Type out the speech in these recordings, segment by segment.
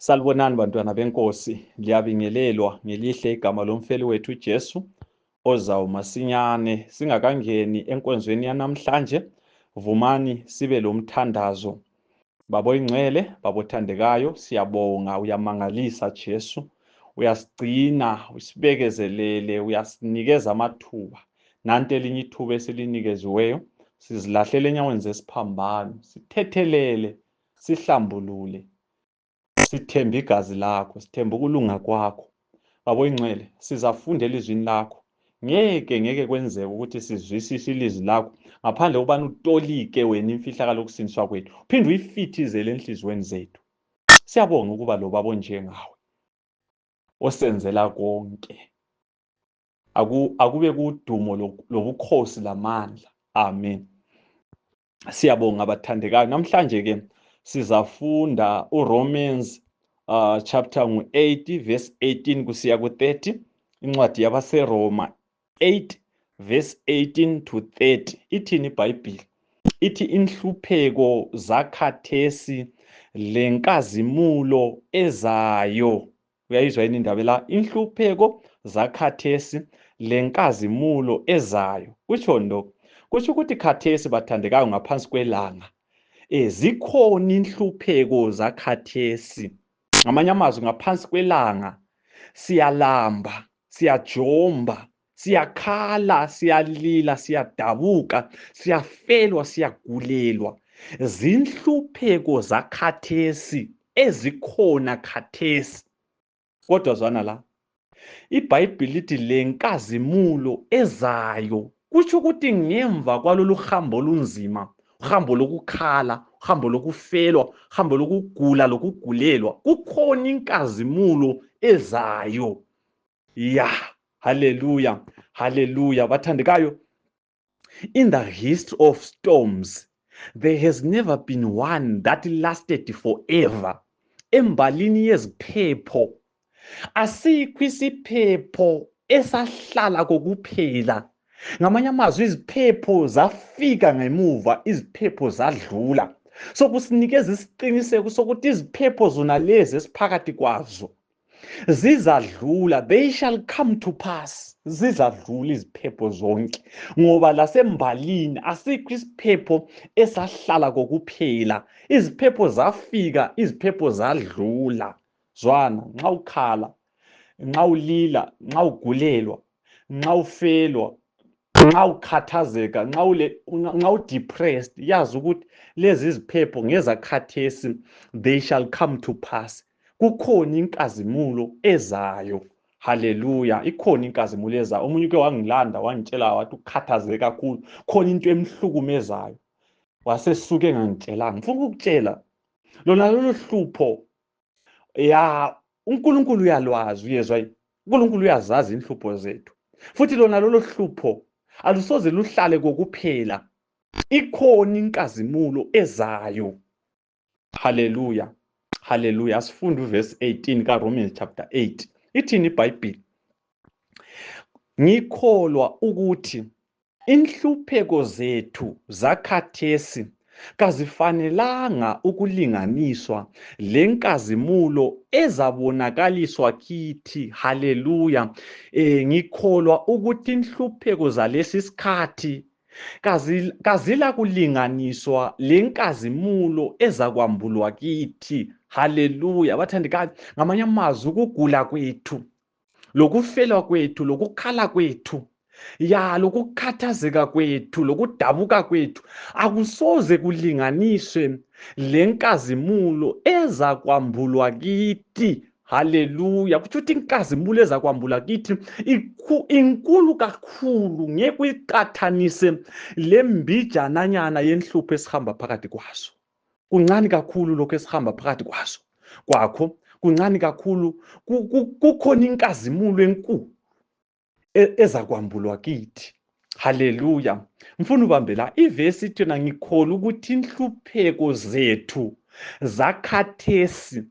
Salibonani bantwana benkosi, liyabingelelwa ngelihle igama lomfeli wethu uJesu ozawumasinyane. Singakangeni enkonzweni yanamhlanje, vumani sibe lomthandazo. Babo ingcwele, babo thandekayo, siyabonga, uyamangalisa Jesu. Uyasigcina, usibekezelele, uyasinikeza amathuba. Nanti elinye ithuba esilinikezweyo, sizilahlela enyaweni zesiphambano, sithethelele, sihlambulule. Sithemba igazi lakho, sithemba ukulunga kwakho. Babo ingcwele, sizafunda elizwini lakho. Ngeke kwenzeke ukuthi sizwisise ilizwi lakho ngaphandle kokubana utolike wena imfihlakalo yokusindiswa kwethu, uphinde uyifithizele enhliziyweni zethu. Siyabonga ukuba lo babo njengawe osenzela konke. Akube kudumo lobukhosi lamandla. Amen. Siyabonga abathandekayo. Namhlanje ke sizafunda uRomans chapter 8 verse 18 kusiya ku30, incwadi yabaseRoma 8 verse 18 to 30. Ithini iBhayibheli? Ithi inhlupheko zakhathesi lenkazimulo ezayo. Uyayizwa yini indaba la? Inhlupheko zakhathesi lenkazimulo ezayo. Kutsho ndo? Kusho ukuthi khathesi bathandekayo ngaphansi kwelanga zikhona inhlupheko zakhathesi. Ngamanye amazwi, ngaphansi kwelanga siyalamba, siyajomba, siyakhala, siyalila, siyadabuka, siyafelwa, siyagulelwa. Zinhlupheko zakhathesi ezikhona khathesi. Kodwa zwana la, iBhayibheli lithi lenkazimulo ezayo. Kutsho ukuthi ngemva kwalolu hambo olunzima, uhambo lokukhala, uhambo lokufelwa, uhambo lokugula, lokugulelwa, kukhona inkazimulo ezayo. Hallelujah, hallelujah. Bathandekayo, in the history of storms, there has never been one that lasted forever. Embalini yeziphepho, asikho isiphepho esahlala kokuphela. Ngamanye amazwi, iziphepho zafika ngemuva, iziphepho zadlula. So kusinikeza isiqiniseko sokuthi iziphepho zona lezi esiphakathi kwazo zizadlula. They shall come to pass. Zizadlula iziphepho zonke, ngoba lasembalini asikho isiphepho esahlala kokuphela. Iziphepho zafika, iziphepho zadlula. Zwana, nxa ukhala, nxa ulila, nxa ugulelwa, nxa ufelwa, nxa ukhathazeka, nxa udepressed, yazi ukuthi lezi iziphepho ngezakhathesi. They shall come to pass. Kukhona inkazimulo ezayo. Hallelujah. Ikhona inkazimulo ezayo. Omunye uke wangilanda wangitshela wathi ukhathazeke kakhulu, khona into emhlukumezayo. Wasesuke ngangitshelanga. Ngifuna ukukutshela lona lolu hlupho, uNkulunkulu uyalwazi, uyezwa yini? uNkulunkulu uyazazi inhlupho zethu. Futhi lona lolu hlupho alusoze luhlale kokuphela. Ikhona inkazimulo ezayo. Hallelujah. Hallelujah. Asifunda uverse 18 kaRomans chapter 8. Ithini iBhayibheli? Ngikholwa ukuthi inhlupheko zethu zakhathesi kazifanelanga ukulinganiswa lenkazimulo ezabonakaliswa kithi. Hallelujah. Ngikholwa ukuthi inhlupheko zalesi sikhathi kazila kulinganiswa lenkazimulo ezakwambulwa kithi. Hallelujah. Bathandekayo, ngamanye amazwi, ukugula kwethu, lokufelwa kwethu, lokukhala kwethu, lokukhathazeka kwethu, lokudabuka kwethu akusoze kulinganiswe lenkazimulo ezakwambulwa kithi. Hallelujah. Kutho ukuthi inkazimulo ezakwambulwa kithi inkulu kakhulu, ngeke uyiqathanise lembijananyana yenhlupho esihamba phakathi kwazo. Kuncane kakhulu lokho esihamba phakathi kwazo kwakho, kuncane kakhulu. Kukhona inkazimulo enkulu ezakwambulwa kithi. Hallelujah. Mfuna ubambe la ivesi ithi, ngikholwa ukuthi inhlupheko zethu zakhathesi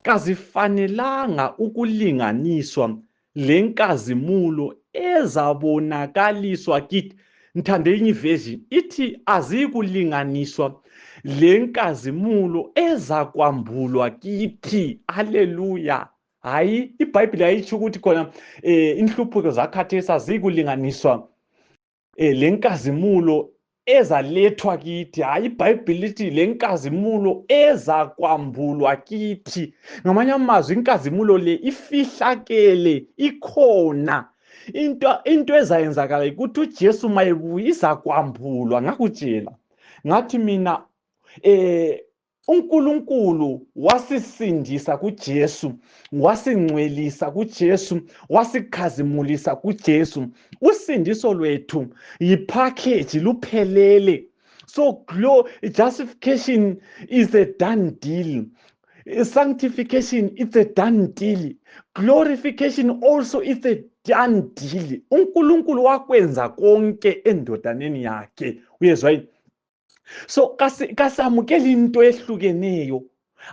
kazifanelanga ukulinganiswa lenkazimulo ezabonakaliswa kithi. Ngithande enye ivesi ithi azikulinganiswa le nkazimulo ezakwambulwa kithi. Haleluya. Hayi iBhayibheli ayitsho ukuthi khona inhlupho zakhathesi azikulinganiswa le nkazimulo ezalethwa kithi. Hayi iBhayibheli lithi le nkazimulo ezakwambulwa kithi. Ngamanye amazwi inkazimulo le ifihlakele, ikhona. Into ezayenzakala ukuthi uJesu mayebuya izakwambulwa. Ngakutshela ngathi mina uNkulunkulu wasisindisa kuJesu, wasingcwelisa kuJesu, wasikhazimulisa kuJesu. Usindiso lwethu yipackage, luphelele. So justification is a done deal. Sanctification is a done deal. Glorification also is a done deal. uNkulunkulu wakwenza konke endodaneni yakhe. Uyezwa yini? So kasamukela into ehlukeneyo.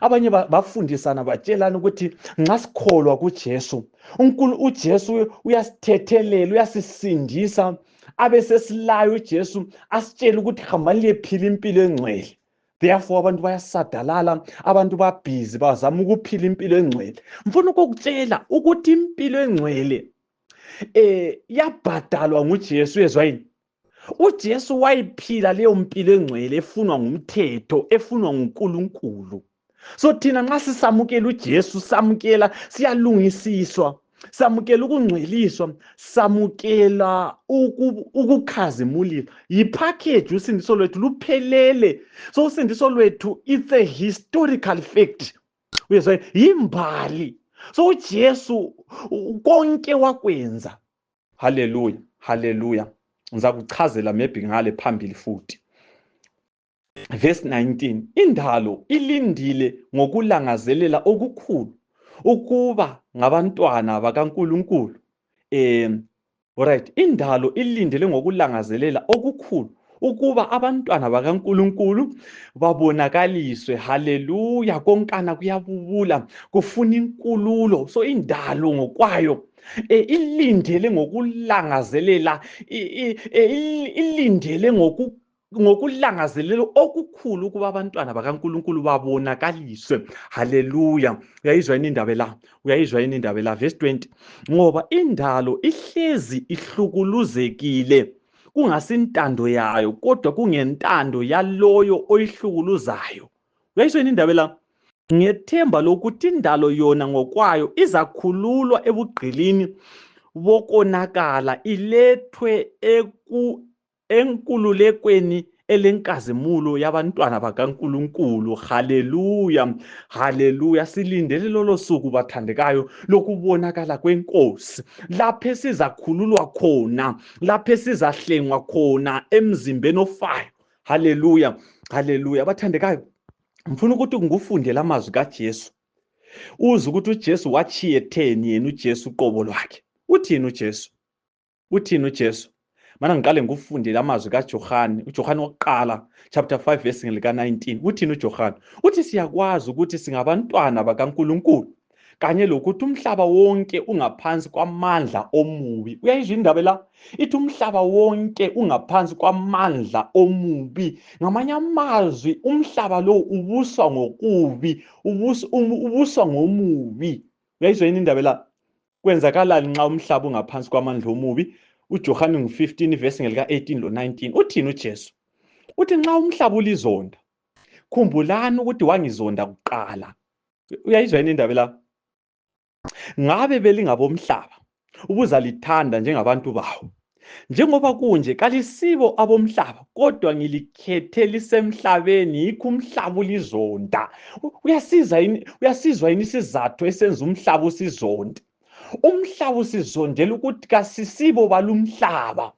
Abanye bafundisana batshelana ukuthi nxa sikholwa kuJesu, uJesu uyasithethelela, uyasisindisa, abe sesilayo uJesu asitshela ukuthi hamba liyephila impilo engcwele. Therefore abantu bayasadalala, abantu babhizi bazama ukuphila impilo engcwele. Mfuna ukukutshela ukuthi impilo engcwele yabhadalwa nguJesu. Uyezwa yini? uJesu wayiphila leyo mpilo engcwele efunwa ngumthetho, efunwa nguNkulunkulu. So thina nxa sisamukela uJesu, samukela, siyalungisiswa, samukela ukungcweliswa, samukela ukukhazimulisa. Yipackage usindiso lwethu luphelele. So usindiso lwethu it's a historical fact. Uyezwa, yimbali. So uJesu konke wakwenza. Hallelujah, hallelujah. Ngizakuchazela maybe ngale phambili futhi. Verse 19, indalo ilindile ngokulangazelela okukhulu ukuba ngabantwana bakaNkulunkulu. Alright, indalo ilindele ngokulangazelela okukhulu ukuba abantwana bakaNkulunkulu babonakaliswe. Haleluya, konkana kuyabubula, kufuna inkululo. So indalo ngokwayo ilindele ngokulangazelela, ilindele ngokulangazelela okukhulu ukuba abantwana bakaNkulunkulu babonakaliswe. Haleluya. Uyayizwa yini indaba la? Uyayizwa yini indaba la? Verse 20, ngoba indalo ihlezi ihlukuluzekile, kungasintando yayo kodwa kungentando yaloyo oyihlukuluzayo. Uyayizwa yini indaba la? Ngethemba lokuthi indalo yona ngokwayo izakhululwa ebugqilini bokonakala, ilethwe enkululekweni elenkazimulo yabantwana bakaNkulunkulu. Haleluya, haleluya. Silindele lolo suku bathandekayo lokubonakala kwenkosi, lapho esizakhululwa khona, lapho esizahlengwa khona emzimbeni ofayo. Haleluya, haleluya. Bathandekayo, ngifuna ukuthi ngikufundele amazwi kaJesu, uze ukuthi uJesu wachiye theni yena uJesu uqobo lwakhe. Uthini uJesu? Uthini uJesu? Mana ngiqale ngikufundele amazwi kaJohane, uJohane wokuqala chapter 5 verse lika 19. Uthini uJohane? Uthi siyakwazi ukuthi singabantwana bakaNkulunkulu kanye lokuthi umhlaba wonke ungaphansi kwamandla omubi. Uyayizwa indaba la? Ithi umhlaba wonke ungaphansi kwamandla omubi. Ngamanye amazwi umhlaba lo ubuswa ngokubi, ubuswa ngomubi. Uyayizwa yini indaba la? Kwenzakalani nxa umhlaba ungaphansi kwamandla omubi? uJohane 15 verse lika 18 lo 19. Uthini uJesu? Uthi nxa umhlaba ulizonda, khumbulani ukuthi wangizonda kuqala. Uyayizwa yini indaba la? Ngabe belingabomhlaba ubuzalithanda njengabantu bawo. Njengoba kunje kalisibo abomhlaba, kodwa ngilikhethe lisemhlabeni, yikho umhlaba ulizonda. Uyasizwa yini isizathu esenza umhlaba usizonde? Umhlaba usizondela ukuthi kasisibo balumhlaba.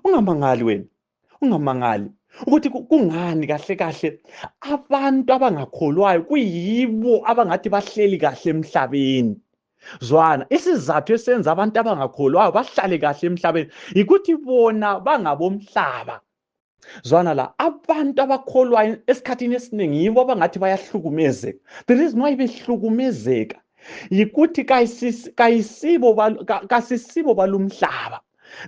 Ungamangali wena, ungamangali ukuthi kungani kahle kahle abantu abangakholwayo kuyibo abangathi bahleli kahle emhlabeni. Zwana, isizathu esenza abantu abangakholwayo bahlale kahle emhlabeni yikuthi bona bangabomhlaba. Zwana la, abantu abakholwayo esikhathini esiningi yibo abangathi bayahlukumezeka. The reason why behlukumezeka yikuthi kasisibo balumhlaba.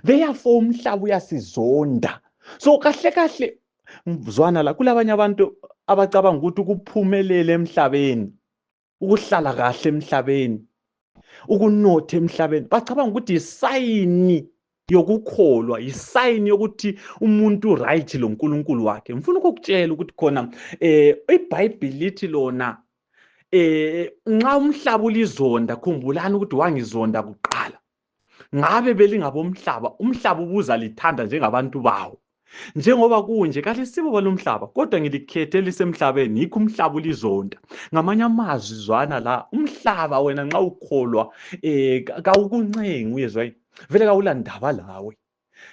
Therefore umhlaba uyasizonda. So kahle kahle, zwana la, kulabanye abantu abacabanga ukuthi ukuphumelela emhlabeni, ukuhlala kahle emhlabeni, ukunotha emhlabeni, bacabanga ukuthi isayini yokukholwa, isayini yokuthi umuntu right lo nkulunkulu wakhe. Ngifuna ukukutshela ukuthi khona iBhayibheli lithi lona nxa umhlaba ulizonda, khumbulani ukuthi wangizonda kuqala. Ngabe belingabomhlaba, umhlaba ubuza lithanda njengabantu bawo. Njengoba kunje kalisibo balomhlaba, kodwa ngilikhethe lisemhlabeni, yikho umhlaba ulizonda. Ngamanye amazwi zwana la, umhlaba wena nxa ukholwa kawukuncengi, uyezwa yini? Vele kawulandaba lawe.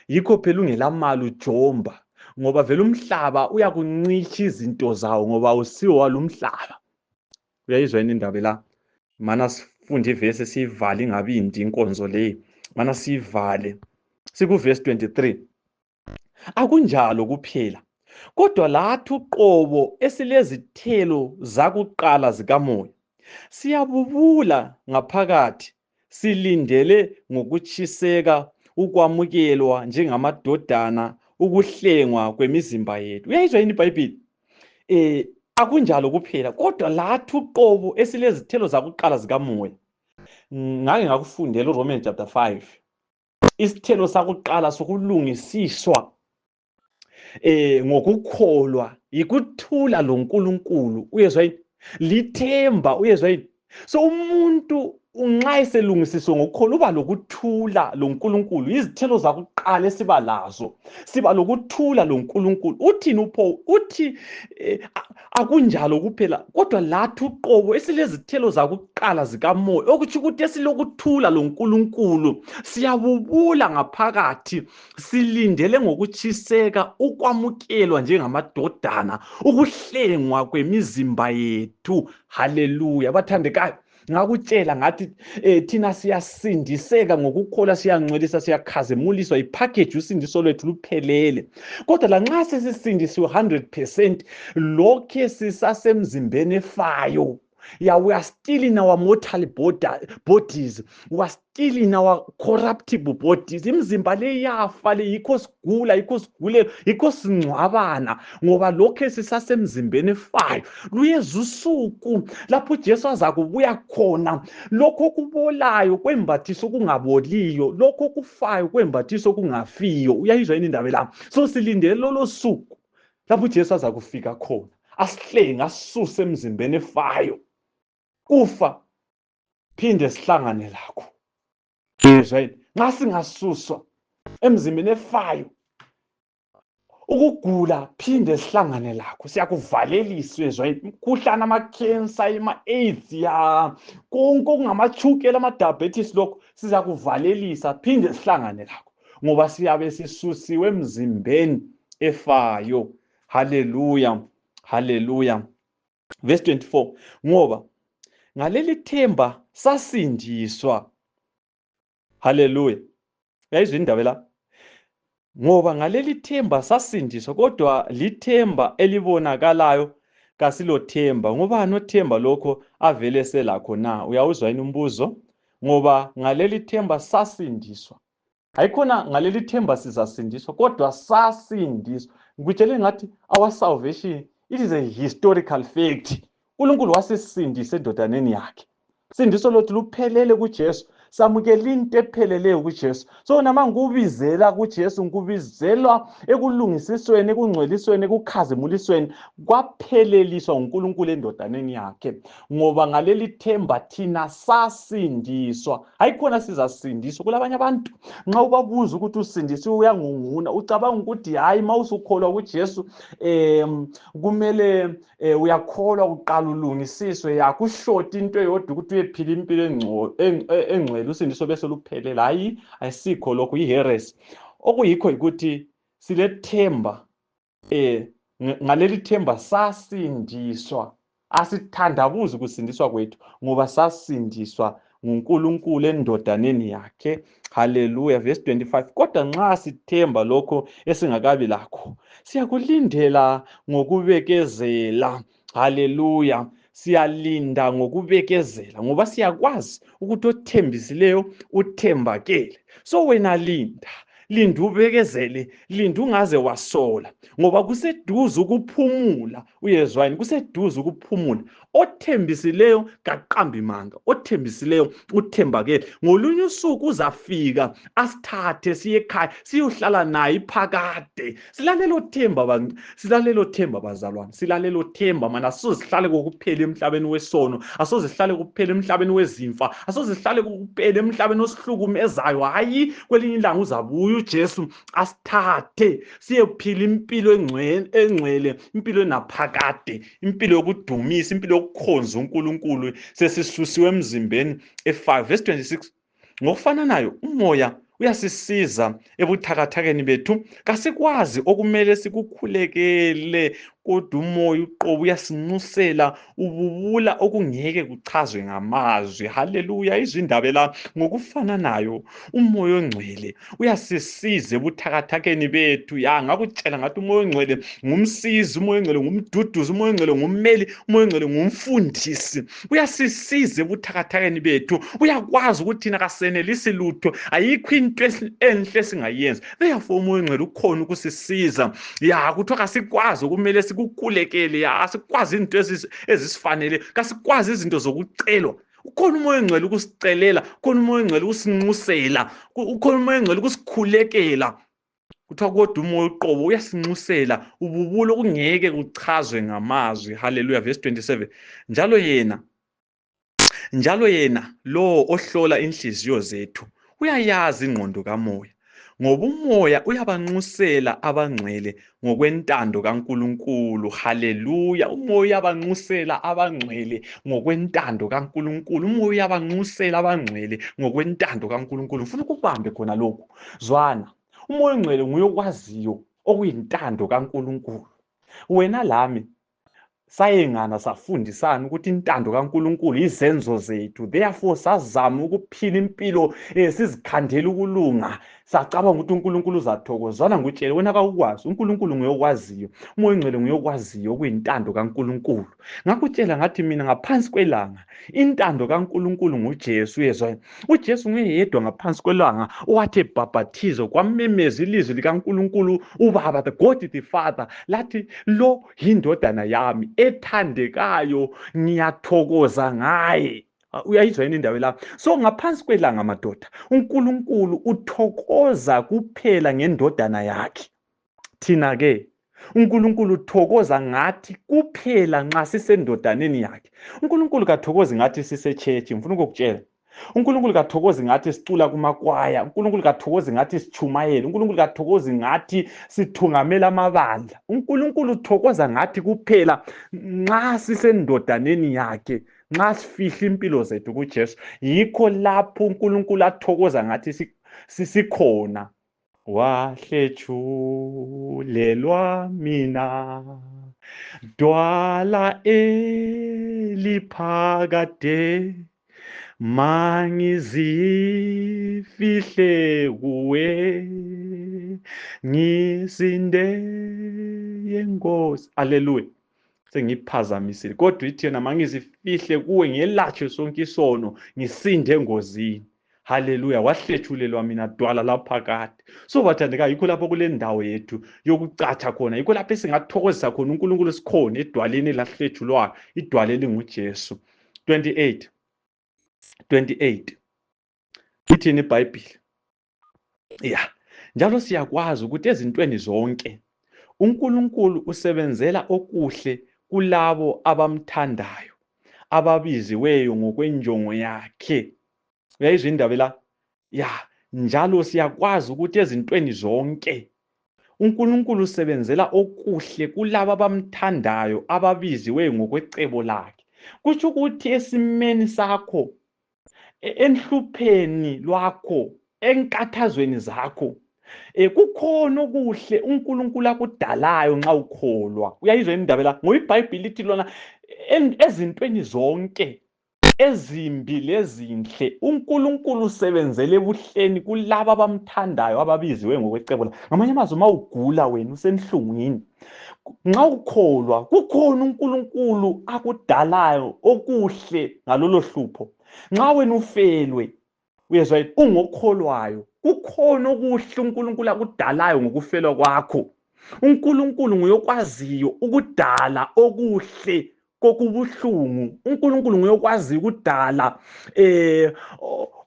Yikho phela ungelamali ujomba, ngoba vele umhlaba uyakuncitsha izinto zawo ngoba usiwo walomhlaba. Uyayizwa yini indaba la? Mana sifunde ivesi siyivale ingabi indi inkonzo le. Mana siyivale. Sikuvesi 23. Akunjalo kuphela, kodwa lathi uqobo esilezithelo zakuqala zikamoya siyabubula ngaphakathi, silindele ngokutshiseka ukwamukelwa njengamadodana, ukuhlengwa kwemizimba yethu. Uyayizwa yini iBhayibheli? Akunjalo kuphela, kodwa lathi uqobo esilezithelo zakuqala zikamoya. Ngake ngakufundela uRomans chapter 5. Isithelo sakuqala sokulungisiswa ngokukholwa yikuthula lo nkulunkulu, uyezwa yini? Lithemba, uyezwa yini? So umuntu nxa eselungisiswe ngokukholwa uba lokuthula lo nkulunkulu. Izithelo zakuqala esiba lazo, siba lokuthula lo nkulunkulu. Uthini uPaul? Uthi akunjalo kuphela, kodwa lathi uqobo esilezithelo zakuqala zikamoya, okutsho ukuthi esilokuthula lo nkulunkulu, siyabubula ngaphakathi, silindele ngokutshiseka ukwamukelwa njengamadodana, ukuhlengwa kwemizimba yethu. Haleluya bathandekayo. Ngakutshela ngathi thina siyasindiseka ngokukholwa, siyangcweliswa, siyakhazemuliswa, ipackage usindiso lwethu luphelele. Kodwa lanxa sesisindisiwe 100%, lokhe sisasemzimbeni efayo. Yeah, we are still in our mortal bodies. We are still in our corruptible bodies. Imzimba le yafa le, yikho sigula, yikho sigulelo, yikho singcwabana, ngoba lokhe sisasemzimbeni efayo. Luyeza usuku lapho uJesu azakubuya khona, lokho kubolayo kwembathiso okungaboliyo, lokho kufayo kwembathiso okungafiyo. Uyayizwa yini indaba la? So silindele lolo suku lapho uJesu azakufika khona, asihlenge, asisuse emzimbeni efayo. Kufa phinde sihlangane lakho. Uyezwa yini? Nxa singasuswa emzimbeni efayo, ukugula phinde sihlangane lakho, siyakuvalelisa. Uyezwa yini? Umkhuhlane, ama-cancer, ama-AIDS, ya konke okungamachukela, ama-diabetes, lokho sizakuvalelisa phinde sihlangane lakho, ngoba siyabe sisusiwe emzimbeni efayo. Haleluya, haleluya. Verse 24, ngoba ngaleli themba sasindiswa. Haleluya. Uyayizwa indaba la? Ngoba ngaleli themba sasindiswa, kodwa lithemba elibonakalayo kasilo themba. Ngobani othemba lokho avele selakho na? Uyawuzwa yini umbuzo? Ngoba ngaleli themba sasindiswa. Hayikhona ngaleli themba sizasindiswa, kodwa sasindiswa. Ngikutshele ngathi our salvation, it is a historical fact. uNkulunkulu wasisindisa endodaneni yakhe. Sindiso lothu luphelele kuJesu. Samukela into epheleleyo kuJesu. So nama ngikubizela kuJesu, ngikubizelwa ekulungisisweni, ekungcwelisweni, ekukhazimulisweni, kwapheleliswa uNkulunkulu endodaneni yakhe. Ngoba ngaleli themba thina sasindiswa. Hayikhona sizasindiswa. Kulabanye abantu nxa ubabuza ukuthi usindisiwe uyangunguna, ucabanga ukuthi hayi mawusukholwa kuJesu kumele uyakholwa uqala ulungisiswe, yakushoti into eyodwa ukuthi uyephila impilo engcwele usindiso bese luphelela. Hayi, ayisikho lokho, iheresi. Okuyikho ukuthi silethemba, ngaleli themba sasindiswa. Asithandabuzi ukusindiswa kwethu, ngoba sasindiswa nguNkulunkulu endodaneni yakhe. Haleluya. Verse 25, kodwa nxa sithemba lokho esingakabi lakho, siyakulindela ngokubekezela. Haleluya. Siyalinda ngokubekezela, ngoba siyakwazi ukuthi othembisileyo uthembakele. So wena linda, linda ubekezele, linda ungaze wasola, ngoba kuseduze ukuphumula. Uyezwani? Kuseduze ukuphumula. Othembisileyo kaqamba imanga, othembisileyo uthembakele. Ngolunye usuku uzafika asithathe siye ekhaya siyohlala naye iphakade. Silalelo themba bazalwane, silalelo themba mana. Asoze sihlale kokuphela emhlabeni wesono, asoze sihlale kuphela emhlabeni wezimfa, asoze sihlale kuphela emhlabeni osihlukumezayo. Hayi, kwelinye ilanga uzabuya uJesu asithathe siyephila impilo engcwele, impilo enaphakade, impilo yokudumisa, impilo yokukhonza uNkulunkulu sesisusiwe emzimbeni efayo. Verse 26, ngokufananayo umoya uyasisiza ebuthakathakeni bethu. Kasikwazi okumele sikukhulekele, kodwa umoya uqobo uyasinxusela ububula okungeke kuchazwe ngamazwi. Haleluya! Izindaba la ngokufananayo umoya ongcwele uyasisiza ebuthakathakeni bethu. Ya, ngakutshela ngathi umoya ongcwele ngumsizi, umoya ongcwele ngumduduzi, umoya ongcwele ngummeli, umoya ongcwele ngumfundisi. Uyasisiza ebuthakathakeni bethu. Uyakwazi ukuthi thina kasenelisi lutho, ayikho into enhle singayenza. Therefore umoya ongcwele ukhona ukusisiza. Ya, kuthiwa kasikwazi okumele sikukhulekele. Ya, asikwazi into ezisifanele, kasikwazi izinto zokucelwa. Ukhona umoya ongcwele ukusicelela, ukhona umoya ongcwele ukusinxusela, ukhona umoya ongcwele ukusikhulekela. Kuthiwa kodwa umoya uqobo uyasinxusela ububula okungeke kuchazwe ngamazwi. Haleluya! Verse 27, njalo yena lo ohlola inhliziyo zethu uyayazi ingqondo kamoya, ngoba umoya uyabanxusela abangcwele ngokwentando kaNkulunkulu. Haleluya! Umoya uyabanxusela abangcwele ngokwentando kaNkulunkulu. Umoya uyabanxusela abangcwele ngokwentando kaNkulunkulu. Ngifuna ukubambe khona lokhu. Zwana, umoya ongcwele nguye okwaziyo okuyintando kaNkulunkulu. Wena lami sayengana safundisana ukuthi intando kaNkulunkulu izenzo zethu. Therefore sazama ukuphila impilo sizikhandela ukulunga. Sacabanga ukuthi uNkulunkulu uzathokozana. Ngutshele wena kawukwazi, uNkulunkulu nguye okwaziyo, umoya ongcwele nguye okwaziyo okuyintando kaNkulunkulu. Ngakutshela ngathi mina ngaphansi kwelanga intando kaNkulunkulu nguJesu. Uyezwa, uJesu nguye yedwa ngaphansi kwelanga owathi ebhaphathizo kwamemeza ilizwi likaNkulunkulu uBaba, the God the Father, lathi lo yindodana yami ethandekayo, ngiyathokoza ngaye. Uyayizwa yini indaba la? So ngaphansi kwelanga madoda, uNkulunkulu uthokoza kuphela ngendodana yakhe. Thina ke uNkulunkulu uthokoza ngathi kuphela nxa sisendodaneni yakhe. uNkulunkulu kathokozi ngathi sisechurch. Ngifuna ukukutshela, uNkulunkulu kathokozi ngathi sicula kumakwaya, uNkulunkulu kathokozi ngathi sichumayela, uNkulunkulu kathokozi ngathi sithungamela amabandla. uNkulunkulu uthokoza ngathi kuphela nxa sisendodaneni yakhe, nxa sifihla impilo zethu kuJesu. Yikho lapho uNkulunkulu athokoza ngathi sikhona. Wahlethulelwa mina dwala eliphakade, mangizifihle kuwe, ngisinde yenkosi. Haleluya! Sengiphazamisile, kodwa ithi yena mangizifihle kuwe, ngelatshwe sonke isono, ngisinde engozini. Haleluya! Wahlethulelwa mina dwala laphakade. So bathandekayo, yikho lapho kule ndawo yethu yokucatsha khona, yikho lapho esingathokozisa khona uNkulunkulu sikhona edwaleni lahlethulwayo, idwala elinguJesu. 28 ithini iBhayibheli? Ya, njalo siyakwazi ukuthi ezintweni zonke uNkulunkulu usebenzela okuhle kulabo abamthandayo, ababiziweyo ngokwenjongo yakhe. Uyayizwa indaba la? Ya, njalo siyakwazi ukuthi ezintweni zonke uNkulunkulu usebenzela okuhle kulabo abamthandayo, ababiziweyo ngokwecebo lakhe. Kutsho ukuthi esimeni sakho, enhlupheni lwakho, enkathazweni zakho, kukhona okuhle uNkulunkulu akudalayo nxa ukholwa. Uyayizwa indaba la? Ngoba iBhayibheli lithi lona ezintweni zonke ezimbi lezinhle uNkulunkulu usebenzele ebuhleni kulabo abamthandayo, ababiziwe ngokwecebo lakhe. Ngamanye amazwi, uma ugula wena usenhlungwini, nxa ukholwa kukhona uNkulunkulu akudalayo okuhle ngalolo hlupho. Nxa wena ufelwe, uyezwa yini, ungokholwayo kukhona okuhle uNkulunkulu akudalayo ngokufelwa kwakho. uNkulunkulu nguyokwaziyo ukudala okuhle kokubuhlungu. uNkulunkulu nguyokwaziyo ukudala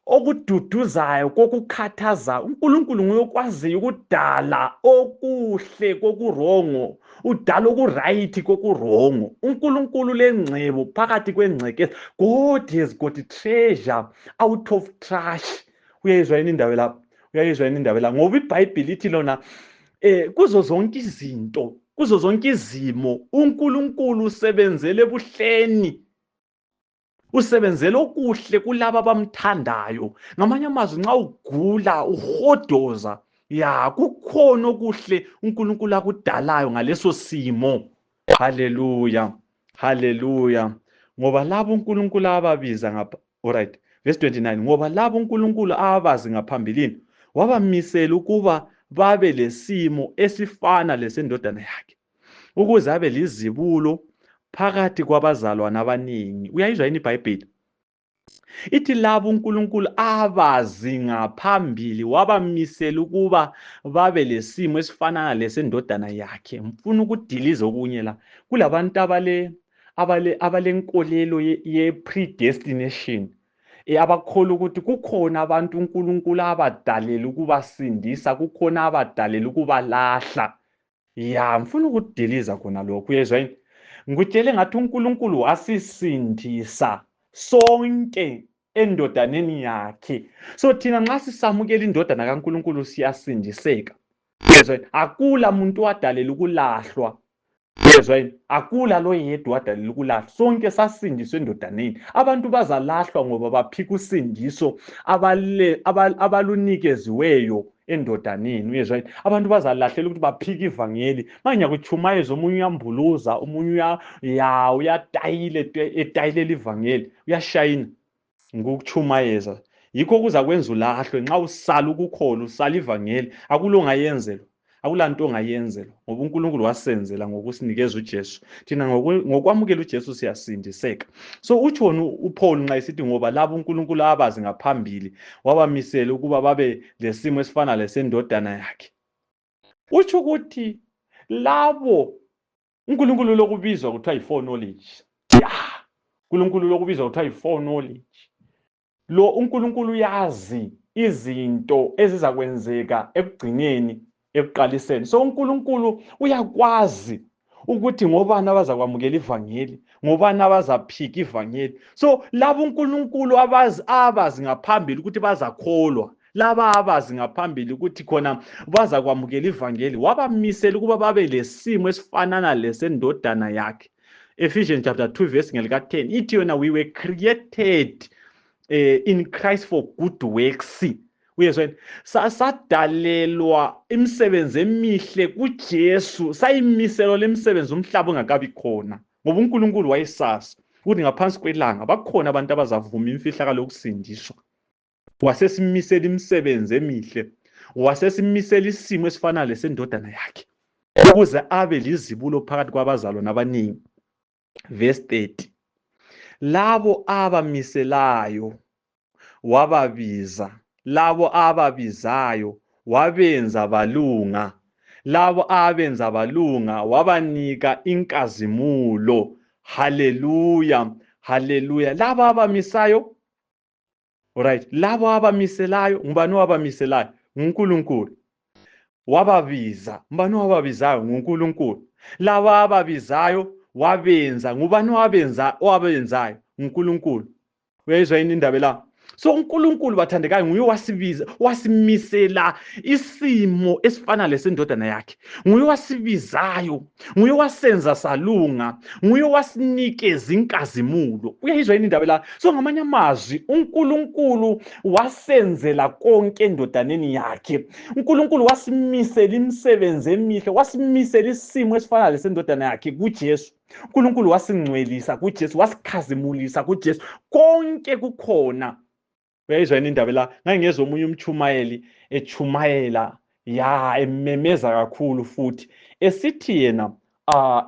okududuzayo kokukhathaza. uNkulunkulu nguyokwaziyo ukudala okuhle kokurongo, udala okuright kokurongo. uNkulunkulu lengcebo phakathi kwengcekeza. God has got treasure out of trash. Uyayizwa yini indaba lapha? Uyayizwa yini indaba lapha? Ngoba iBhayibheli lithi lona kuzo zonke izinto, kuzo zonke izimo, uNkulunkulu usebenzele ebuhleni, usebenzele okuhle kulabo abamthandayo. Ngamanye amazwi, nxa ugula uhodoza, ya kukhona okuhle uNkulunkulu akudalayo ngaleso simo. Haleluya, haleluya. Ngoba labo uNkulunkulu ababiza ngapha, alright, verse 29, ngoba labo uNkulunkulu abazi ngaphambilini wabamisela ukuba babe lesimo esifana lesendodana yakhe, ukuze abe lizibulo phakathi kwabazalwane abaningi. Uyayizwa yini iBhayibheli? Ithi labo uNkulunkulu abazi ngaphambili wabamisela ukuba babe lesimo esifanana lesendodana yakhe. Mfuna ukudiliza okunye la. Kulabantu abalenkolelo ye-predestination, abakholwa ukuthi kukhona abantu uNkulunkulu abadalela ukubasindisa, kukhona abadalela ukubalahla. Ya, mfuna ukudiliza khona lokho. Uyezwa yini? Ngikutshele ngathi uNkulunkulu wasisindisa sonke endodaneni yakhe. So thina nxa sisamukela indodana kaNkulunkulu siyasindiseka. Uyezwa yini? Akula muntu wadalela ukulahlwa. Uyezwa yini? Akula lo yedwa wadalela ukulahlwa. Sonke sasindiswe endodaneni. Abantu bazalahlwa ngoba baphika usindiso abalunikeziweyo endodaneni. Uyezwa yini? Abantu bazalahlela ukuthi baphike ivangeli. Manje ngiyakuchumayeza, omunye uyambuluza, omunye etayilela ivangeli, uyashayina. Ngikuchumayeza. Yikho kuza kwenza ulahlwe nxa usala ukukholwa, usala ivangeli. Akulongayenzelwa, akulanto ongayenzelwa, ngoba uNkulunkulu wasenzela ngokusinikeza uJesu. Thina ngokwamukela uJesu siyasindiseka. So utsho uPaul nxa esithi ngoba labo uNkulunkulu abazi ngaphambili wabamisela ukuba babe lesimo esifana lesendodana yakhe, utsho ukuthi labo uNkulunkulu lokubizwa kuthiwa yi-foreknowledge. uNkulunkulu lokubizwa kuthiwa yi-foreknowledge. Lo uNkulunkulu yazi izinto ezizakwenzeka ekugcineni, ekuqaliseni. So uNkulunkulu uyakwazi ukuthi ngobani abazakwamukela ivangeli, ngobani abazaphika ivangeli. So labo uNkulunkulu abazi ngaphambili ukuthi bazakholwa, laba abazi ngaphambili ukuthi khona bazakwamukela ivangeli, wabamisela ukuba babe lesimo esifanana lesendodana yakhe. Ephesians chapter 2 verse ngelika-10 ithi yona, we were created in Christ for good works. Uyezwa yini? Sadalelwa imisebenzi emihle kuJesu, sayimiselwa lemisebenzi umhlaba ungakabi khona. Ngoba uNkulunkulu wayesazi ukuthi ngaphansi kwelanga bakhona abantu abazavuma imfihlakalo yokusindiswa. Wasesimisela imisebenzi emihle, wasesimisela isimo esifana lesendodana yakhe, ukuze abe lizibulo phakathi kwabazalwane abaningi. Verse 30, labo abamiselayo wababiza, labo ababizayo wabenza balunga, labo abenza balunga wabanika inkazimulo. Haleluya, haleluya. Labo abamisayo, alright, labo abamiselayo, ngubani wabamiselayo? nguNkulunkulu. Wababiza, ngubani wababizayo? nguNkulunkulu. Labo ababizayo wabenza, ngubani owabenzayo? nguNkulunkulu. Uyayizwa yini indaba la? So uNkulunkulu bathandekayo nguye wasibiza, wasimisela isimo esifana lesendodana yakhe. Nguye wasibizayo, nguye wasenza salunga, nguye wasinikeza inkazimulo. Uyayizwa yini indaba la? So ngamanye amazwi uNkulunkulu wasenzela konke endodaneni yakhe. uNkulunkulu wasimisela imisebenzi emihle, wasimisela isimo esifana lesendodana yakhe kuJesu. uNkulunkulu wasingcwelisa kuJesu, wasikhazimulisa kuJesu. Konke kukhona. Uyayizwa yini indaba la? Ngangezwe omunye umchumayeli echumayela, ememeza kakhulu futhi esithi yena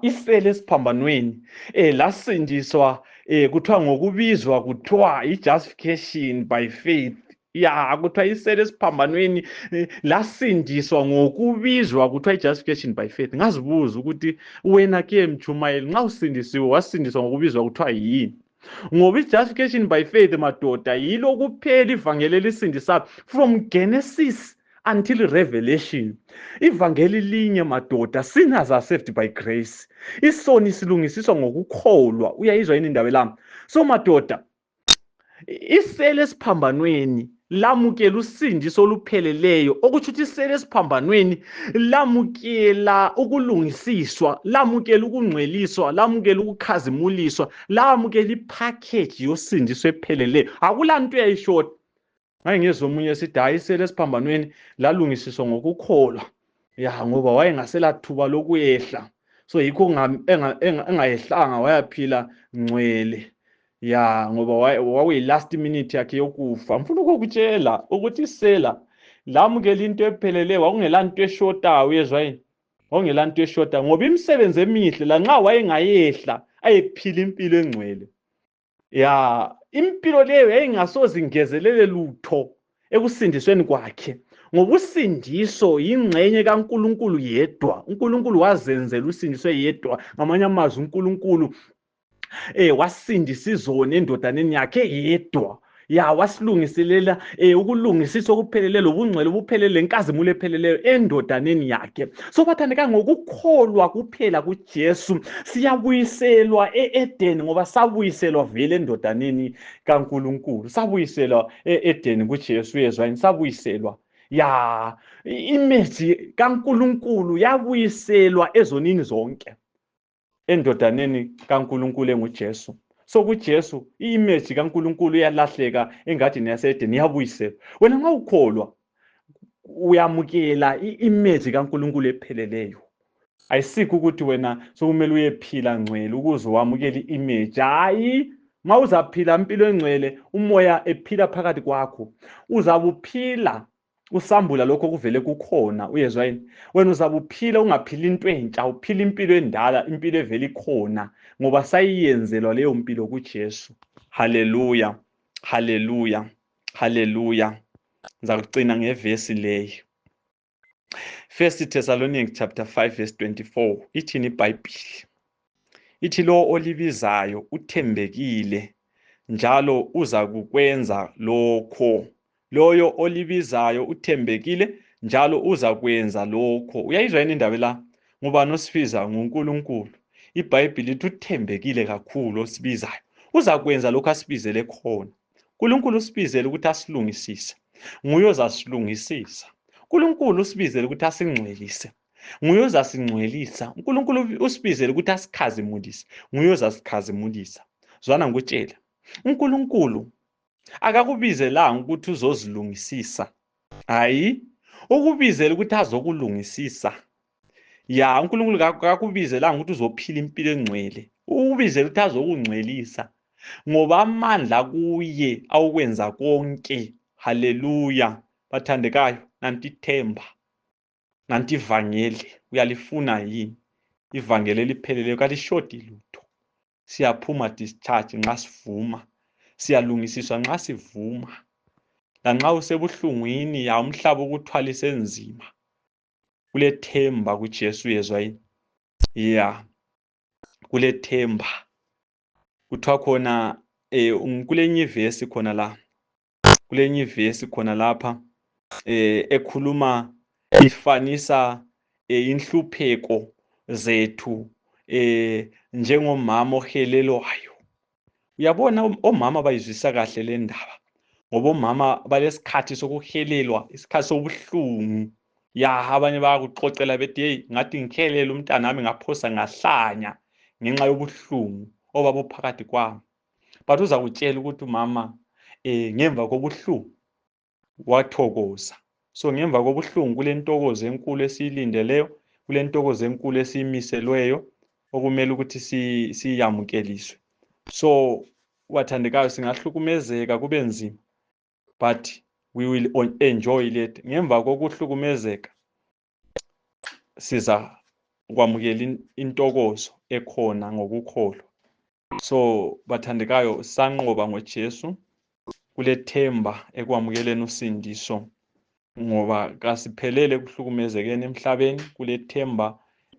ifele esiphambanweni lasindiswa kuthiwa ngokubizwa kuthiwa i-justification by faith. ya kuthiwa isele esiphambanweni lasindiswa ngokubizwa kuthiwa i-justification by faith. Ngazibuza ukuthi wena ke Mjumayeli nxa usindisiwe wasindiswa ngokubizwa kuthiwa yini? Ngoba i-justification by faith madoda yilo kuphela ivangeli elisindisayo from Genesis until Revelation. Ivangeli linye madoda, sinners are saved by grace. Isoni silungisiswa ngokukholwa. Uyayizwa yini indaba lami? So madoda, isele esiphambanweni lamukela usindiso olupheleleyo, okuthi ukuthi isele esiphambanweni lamukela ukulungisiswa, lamukela ukungcweliswa, lamukela ukukhazimuliswa, lamukela ipackage yosindiso epheleleyo. Akulanto eyayishota. Ngayengezwe omunye esithi hayi isele esiphambanweni lalungisiswa ngokukholwa. Ya ngoba wayengasela thuba lokuyehla. So yikho engayehlanga wayaphila ngcwele. Ya ngoba wakuyi last minute yakhe yokufa. Ngifuna ukukutshela ukuthi isela lamukela into epheleleyo, wakungelanto eshotayo. Uyezwa yini? Wakungelanto eshotayo ngoba imisebenzi emihle la nxa wayengayehla ayephila impilo engcwele. Ya impilo leyo yayingasoze ingezelele lutho ekusindisweni kwakhe, ngoba usindiso yingxenye kaNkulunkulu yedwa. uNkulunkulu wazenzela usindiso yedwa. Ngamanye amazwi uNkulunkulu wasindisa izoni endodaneni yakhe yedwa. Ya wasilungiselela ukulungisisa okupheleleyo, lobungcwele obupheleleyo, lenkazimulo epheleleyo endodaneni yakhe. So bathandeka, ngokukholwa kuphela kuJesu siyabuyiselwa eEdeni, ngoba sabuyiselwa vele endodaneni kaNkulunkulu. Sabuyiselwa eEdeni kuJesu. Uyezwa yini? Sabuyiselwa. Ya image kaNkulunkulu yabuyiselwa ezonini zonke endodaneni kaNkulunkulu enguJesu. So kuJesu i-image kaNkulunkulu iyalahleka engadini yaseEdeni, yabuyiselwa. Wena nxa ukholwa uyamukela i-image kaNkulunkulu epheleleyo. Ayisikho ukuthi wena sokumele uyephila ngcwele ukuze wamukele i-image. Hayi, ma uzaphila impilo engcwele, umoya ephila phakathi kwakho, uzabuphila usambula lokho kuvele kukhona. Uyezwa yini? Wena uzabuphila ungaphili into entsha, uphila impilo endala, impilo evele ikhona, ngoba sayiyenzelwa leyo mpilo kuJesu. Haleluya, haleluya, haleluya. Ngizakucina ngevesi leyo. 1 Thessalonians chapter 5 verse 24. Ithini iBhayibheli? Ithi lo olibizayo uthembekile njalo uza kukwenza lokho. Loyo olibizayo uthembekile njalo uza kwenza lokho. Uyayizwa yini indaba la? Ngoba nosibiza nguNkulunkulu. iBhayibheli lithi uthembekile kakhulu osibizayo. Uza kwenza lokho asibizele khona. uNkulunkulu usibizele ukuthi asilungisise. Nguye ozasilungisisa. uNkulunkulu usibizele ukuthi asingcwelise. Nguye ozasingcwelisa. uNkulunkulu usibizele ukuthi asikhazimulise. Nguye ozasikhazimulisa. Zwana ngikutshela. uNkulunkulu akakubizelanga ukuthi uzozilungisisa. Hayi, ukubizela ukuthi azokulungisisa. Ya uNkulunkulu akakubizelanga ukuthi uzophila impilo engcwele. Ukubizela ukuthi azokungcwelisa, ngoba amandla kuye awukwenza konke. Haleluya. Bathandekayo, nanti ithemba, nanti ivangeli. Uyalifuna yini? Ivangeli elipheleleyo kalishodi lutho. Siyaphuma discharge nxa sivuma. Siyalungisiswa nxa sivuma. Lanxa usebuhlungwini ya umhlaba ukuthwalise nzima, kulethemba kuJesu. Uyezwa yini? Ya kulethemba. Kuthiwa khona kulenye ivesi khona la. Kulenye ivesi khona lapha ekhuluma ifanisa inhlupheko zethu njengomama ohelelwayo. Uyabona omama bayizwisa kahle le ndaba, ngoba omama balesikhathi sokuhelelwa, isikhathi sobuhlungu. Ya abanye bayakuxoxela bethi hey ngathi ngihelele umntana wami ngaphosa ngahlanya ngenxa yobuhlungu obabuphakathi kwami. But uzakutshela ukuthi umama ngemva kobuhlungu wathokoza. So ngemva kobuhlungu kulentokozo enkulu esiyilindeleyo, kulentokozo enkulu esiyimiselweyo okumele ukuthi siyamukeliswe. So wathandekayo, singahlukumezeka kube nzima, but we will enjoy it. Ngemva kokuhlukumezeka siza kwamukela intokozo ekhona ngokukholwa. So bathandekayo, sanqoba ngoJesu. kulethemba ekwamukeleni usindiso, ngoba kasiphelele kuhlukumezekeni emhlabeni. Kulethemba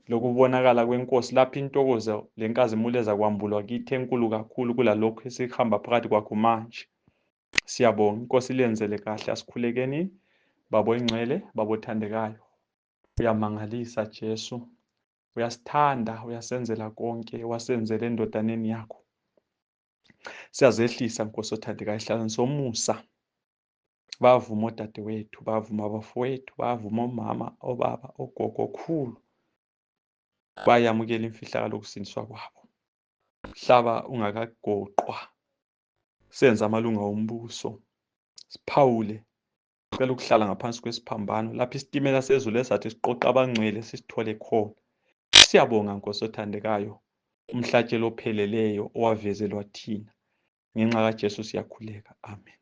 lokubonakala kwenkosi lapho intokozo lenkazimulo ezakwambulwa kithi enkulu kakhulu kulalokho esihamba phakathi kwakho manje. Siyabonga, inkosi ilenzele kahle. Asikhulekeni baba oyingcwele, baba othandekayo. Uyamangalisa Jesu, uyasithanda, uyasenzela konke, wasenzela endodaneni yakho. Siyazehlisa Nkosi othandekayo, hlala somusa. Bavuma odadewethu, bavuma abafowethu, bavuma omama, obaba, ogogo, okhulu. Bayamukela imfihlakalo yokusindiswa kwabo. Hlaba ungakagoqwa, senze amalunga ombuso, siphawule, cela ukuhlala ngaphansi kwesiphambano lapho isitimela sezulu esathi siqoqa abangcwele sisithole khona. Siyabonga Nkosi othandekayo, umhlatshelo opheleleyo owavezelwa thina. Ngenxa kaJesu siyakhuleka. Amen.